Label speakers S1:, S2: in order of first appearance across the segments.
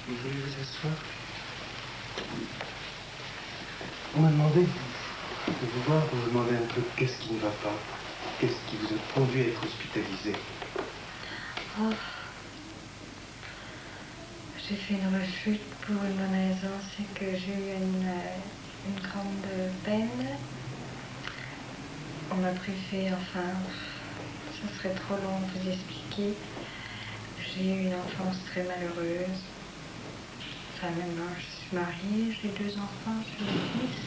S1: Vous voulez vous asseoir? On m'a demandé de vous voir pour vous demander un peu qu'est-ce qui ne va pas. Qu'est-ce qui vous a conduit à être hospitalisé?
S2: Oh. J'ai fait une rechute pour une bonne raison, c'est que j'ai eu une grande peine. On m'a privé, enfin, ça serait trop long de vous expliquer. J'ai eu une enfance très malheureuse. Enfin, maintenant, je suis mariée, j'ai 2 enfants, j'ai 2 fils.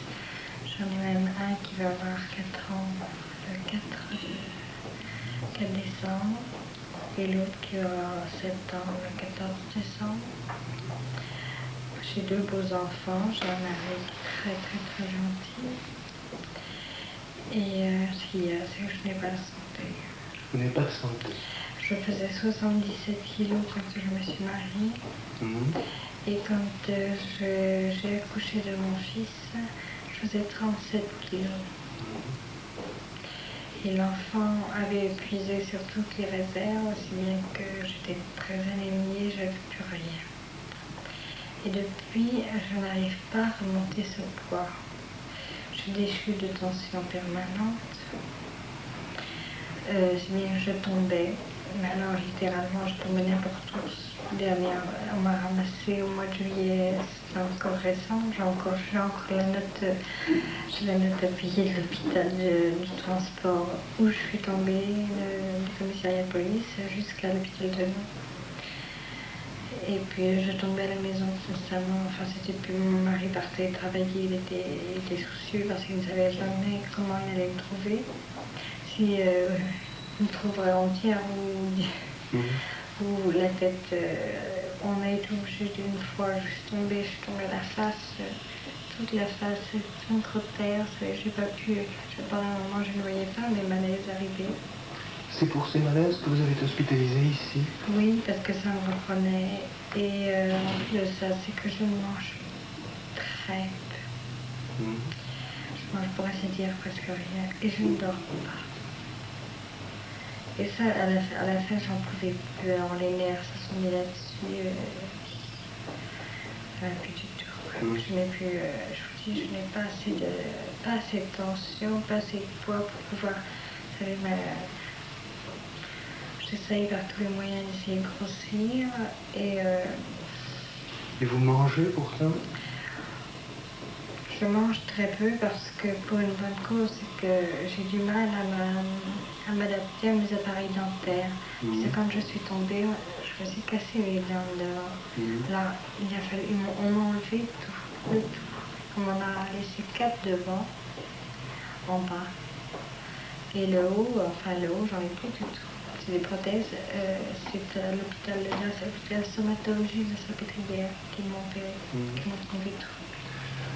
S2: J'en ai même un qui va avoir 4 ans le 4 décembre. Et l'autre qui aura 7 ans le 14 décembre. J'ai 2 beaux enfants, j'ai un mari très gentil. Et ce qu'il y a, c'est que je n'ai pas de santé.
S1: Vous n'avez pas de santé?
S2: Je faisais 77 kilos quand je me suis mariée. Et quand j'ai accouché de mon fils, je faisais 37 kilos. Et l'enfant avait épuisé sur toutes les réserves, aussi bien que j'étais très anémiée, j'avais plus rien. Et depuis, je n'arrive pas à remonter ce poids. J'ai des chutes de tension permanentes. Je tombais, mais alors littéralement, je tombais n'importe où. On m'a ramassé au mois de juillet, c'est encore récent. J'ai encore la note, j'ai la note appuyée de l'hôpital du transport où je suis tombée, du commissariat de police jusqu'à l'hôpital de Lyon. Et puis je tombais à la maison constamment, enfin c'était plus, mon mari partait travailler, il était soucieux parce qu'il ne savait jamais comment il allait me trouver. Si il me trouverait entière ou la tête, on a été obligé d'une fois, je suis tombée à la face, toute la face, contre terre, j'ai pas pu, pendant un moment je ne voyais pas mes malaises arriver.
S1: C'est pour ces malaises que vous avez été hospitalisé ici?
S2: Oui, parce que ça me reprenait. Et en plus de ça, c'est que je mange très peu. Je mange, pour ainsi dire, presque rien. Et je ne dors pas. Et ça, à la fin, j'en pouvais plus. Alors les nerfs se sont mis là-dessus. Plus du tout. Je n'ai plus, je vous dis, je n'ai pas assez de tension, pas assez de poids pour pouvoir, vous savez, j'essaye par tous les moyens d'essayer de grossir et
S1: vous mangez pourtant?
S2: Je mange très peu parce que pour une bonne cause, c'est que j'ai du mal à m'adapter à mes appareils dentaires. C'est quand je suis tombée, je me suis cassé les dents dehors. Là, il a fallu, on m'a enlevé tout, le tout. On m'en a laissé 4 devant, en bas. Et le haut, j'en ai plus du tout. C'est des prothèses, c'est à l'hôpital de la stomatologie de la Salpêtrière qui m'ont trouvé tout.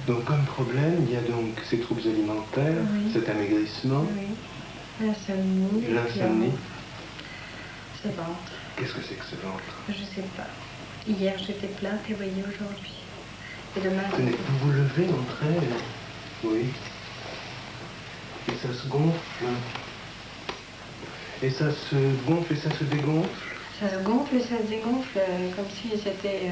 S1: Donc comme problème, il y a donc ces troubles alimentaires, cet amaigrissement,
S2: l'insomnie, ce ventre.
S1: Qu'est-ce que c'est que ce ventre?
S2: Je sais pas. Hier j'étais plate et voyez aujourd'hui. Et demain.
S1: Vous vous levez entre elles? Oui. Et ça se gonfle. Et ça se gonfle et ça se dégonfle?
S2: Ça se gonfle et ça se dégonfle comme si c'était...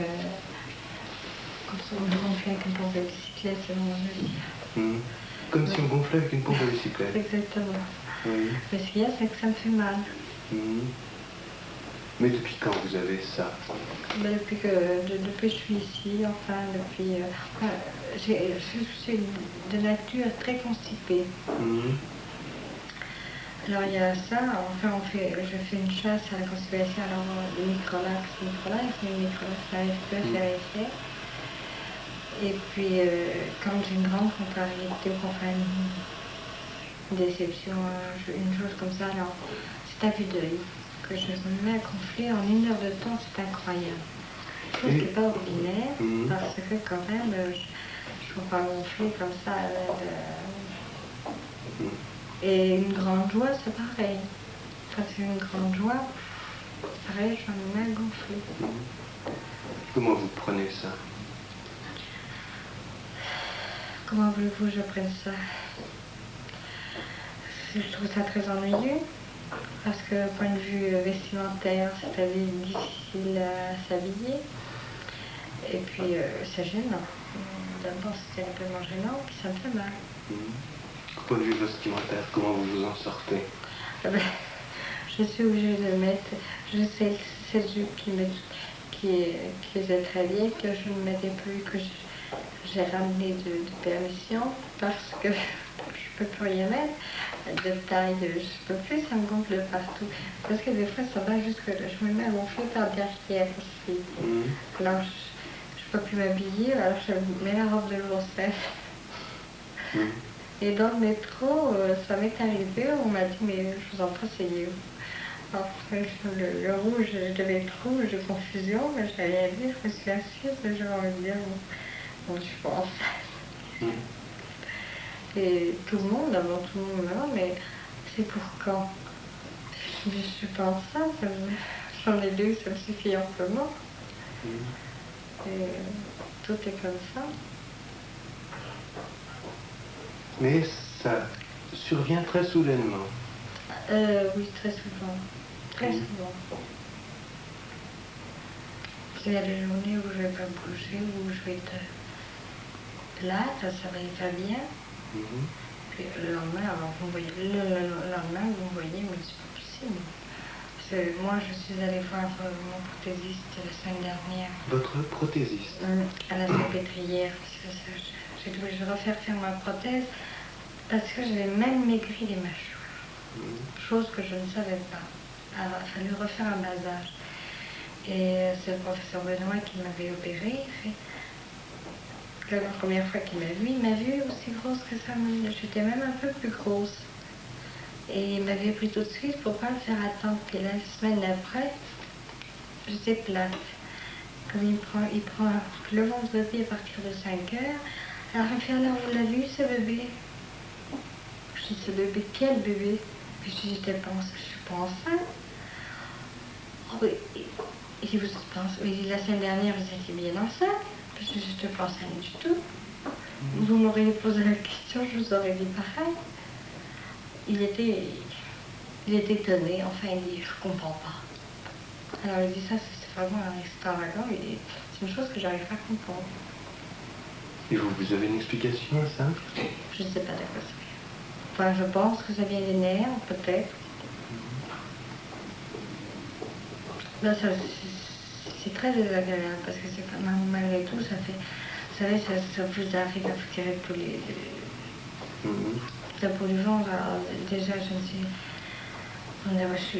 S2: comme si on gonflait avec une pompe à bicyclette, selon mon avis.
S1: Comme si on gonflait avec une pompe à bicyclette.
S2: Exactement.
S1: Oui.
S2: Mais ce qu'il y a, c'est que ça me fait mal.
S1: Mais depuis quand vous avez ça?
S2: Depuis que je suis ici, enfin, depuis... je suis de nature très constipée. Alors il y a ça, enfin je fais une chasse à la constipation, alors le microlax, mais le microlax n'arrive plus à faire effet. Et puis quand j'ai une grande contrariété, enfin une déception, une chose comme ça, alors c'est à vue d'œil que je me mets à gonfler en 1 heure de temps, c'est incroyable. Chose qui n'est pas ordinaire, parce que quand même, je ne peux pas gonfler comme ça. Et une grande joie, c'est pareil. Quand c'est une grande joie, pareil, j'en ai mal gonflé.
S1: Comment vous prenez ça?
S2: Comment voulez-vous que je prenne ça? Je trouve ça très ennuyeux, parce que point de vue vestimentaire, c'est difficile à s'habiller. Et puis, c'est gênant. D'abord, c'était un peu gênant, puis ça me fait mal.
S1: Au point de vue vestimentaire, comment vous vous en sortez?
S2: Ah ben, je suis obligée de mettre, je sais cette jupe qui faisait très bien, que je ne mettais plus, que j'ai ramené de permission, parce que je ne peux plus rien mettre. De taille, je ne peux plus, ça me gonfle de partout. Parce que des fois, ça va jusque là. Je me mets à gonfler par derrière aussi. Alors, je ne peux plus m'habiller, alors je mets la robe de grossesse. Et dans le métro, ça m'est arrivé, on m'a dit, mais je vous en prie, asseyez-vous. Alors, le rouge, je devais être rouge de confusion, mais je n'ai rien dit, je me suis assise, et j'ai envie de dire, bon, je pense. Et tout le monde, avant tout le monde, non, mais c'est pour quand? Je pense ça, j'en ai deux, ça me suffit amplement. Et tout est comme ça.
S1: Mais ça survient très soudainement.
S2: Oui, très souvent. Très souvent. Il y a des journées où je ne vais pas bouger, où je vais être plate, ça va être pas bien. Puis le lendemain, alors vous me voyez, le lendemain, vous me voyez, mais c'est pas possible. Parce que moi, je suis allée voir mon prothésiste la semaine dernière.
S1: Votre prothésiste?
S2: À la Salpêtrière. J'ai dû refaire faire ma prothèse parce que j'avais même maigri les mâchoires. Chose que je ne savais pas. Alors, il a fallu refaire un basage. Et c'est le professeur Benoît qui m'avait opéré. La première fois qu'il m'a vu, il m'a vue aussi grosse que ça. J'étais même un peu plus grosse. Et il m'avait pris tout de suite pour ne pas me faire attendre. Puis la semaine d'après, j'étais plate. Comme il prend le vendredi à partir de 5 heures. Alors il me fait, alors vous l'avez vu ce bébé? Je dis, ce bébé, quel bébé? Puis je dis, je suis pas enceinte. Oh, oui. Il dit, vous êtes pas enceinte? Il dit, la semaine dernière, vous étiez bien enceinte. Puis je dis, je n'étais pas enceinte du tout. Vous m'auriez posé la question, je vous aurais dit pareil. Il était étonné, enfin il dit, je comprends pas. Alors il dit, ça c'est vraiment extravagant, c'est une chose que j'arrive pas à comprendre.
S1: Et vous avez une explication à ça?
S2: Je ne sais pas de quoi ça vient. Enfin, je pense que ça vient des nerfs, peut-être. Là, c'est très désagréable, parce que c'est quand même, malgré tout, ça fait... Vous savez, ça vous arrive à vous tirer tous les... La peau du ventre, alors déjà, je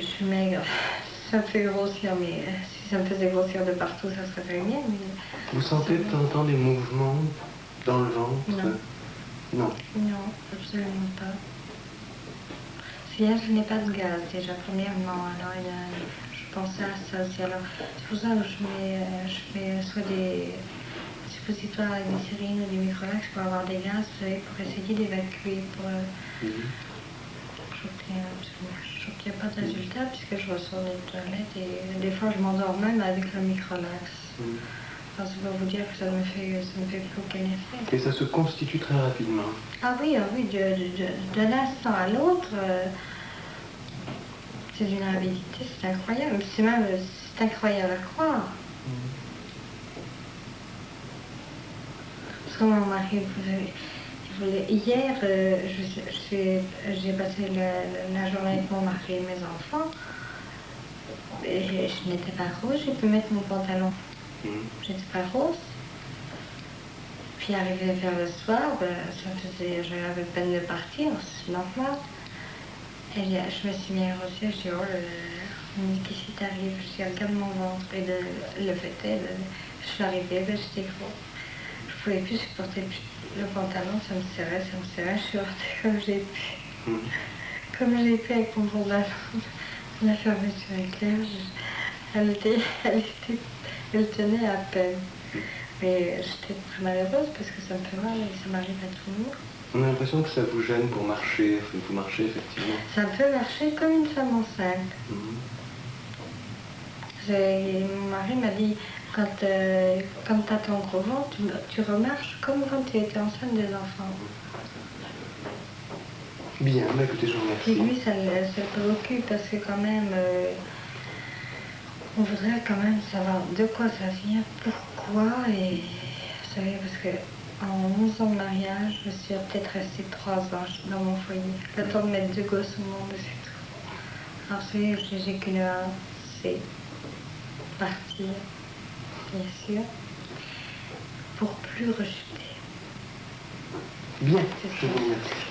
S2: suis maigre. Ça me fait grossir, mais si ça me faisait grossir de partout, ça serait très bien. Mais...
S1: Vous sentez de temps en temps des mouvements dans le ventre?
S2: Non.
S1: Non.
S2: Non, absolument pas. Je n'ai pas de gaz, déjà, premièrement. Alors, je pensais à ça aussi. Alors, c'est pour ça que je mets soit des suppositoires avec des sérines ou des microlax pour avoir des gaz, vous savez, pour essayer d'évacuer, pour... Je trouve qu'il n'y a pas de résultat puisque je ressors des toilettes et des fois je m'endors même avec le microlax. Alors c'est pour vous dire que ça me fait plus aucun effet.
S1: Et ça se constitue très rapidement?
S2: Ah oui, de l'instant à l'autre, c'est d'une rapidité, c'est incroyable. C'est incroyable à croire. Parce que mon mari hier, j'ai passé la journée avec mon mari et mes enfants. Et je n'étais pas rose, j'ai pu mettre mon pantalon. J'étais pas rose. Puis arrivé vers le soir, j'avais peine de partir, c'est normal. Et je me suis mis à rosser, je dis, oh là là, qu'est-ce qui t'arrive? Je dis, regarde mon ventre. Et le fait est, je suis arrivée, j'étais gros. Je ne pouvais plus supporter le pantalon, ça me serrait, je suis rentrée comme j'ai pu. Comme j'ai pu avec mon pantalon. La fermeture éclair, elle tenait à peine. Mais j'étais très malheureuse parce que ça me fait mal et ça m'arrive à tout le monde.
S1: On a l'impression que ça vous gêne pour marcher, vous marchez effectivement.
S2: Ça me fait marcher comme une femme enceinte. Mon mari m'a dit, quand tu as ton gros ventre, tu remarches comme quand tu étais enceinte des enfants.
S1: Bien, bah écoutez, je vous remercie.
S2: Et lui, ça le préoccupe parce que quand même, on voudrait quand même savoir de quoi ça vient, pourquoi. pourquoi. Et vous savez, parce que en 11 ans de mariage, je suis peut-être restée 3 ans dans mon foyer. Le temps de mettre 2 gosses au monde, c'est tout. Alors, vous savez, j'ai qu'une hâte, c'est partir, bien sûr, pour plus rejeter.
S1: Bien, je vous remercie.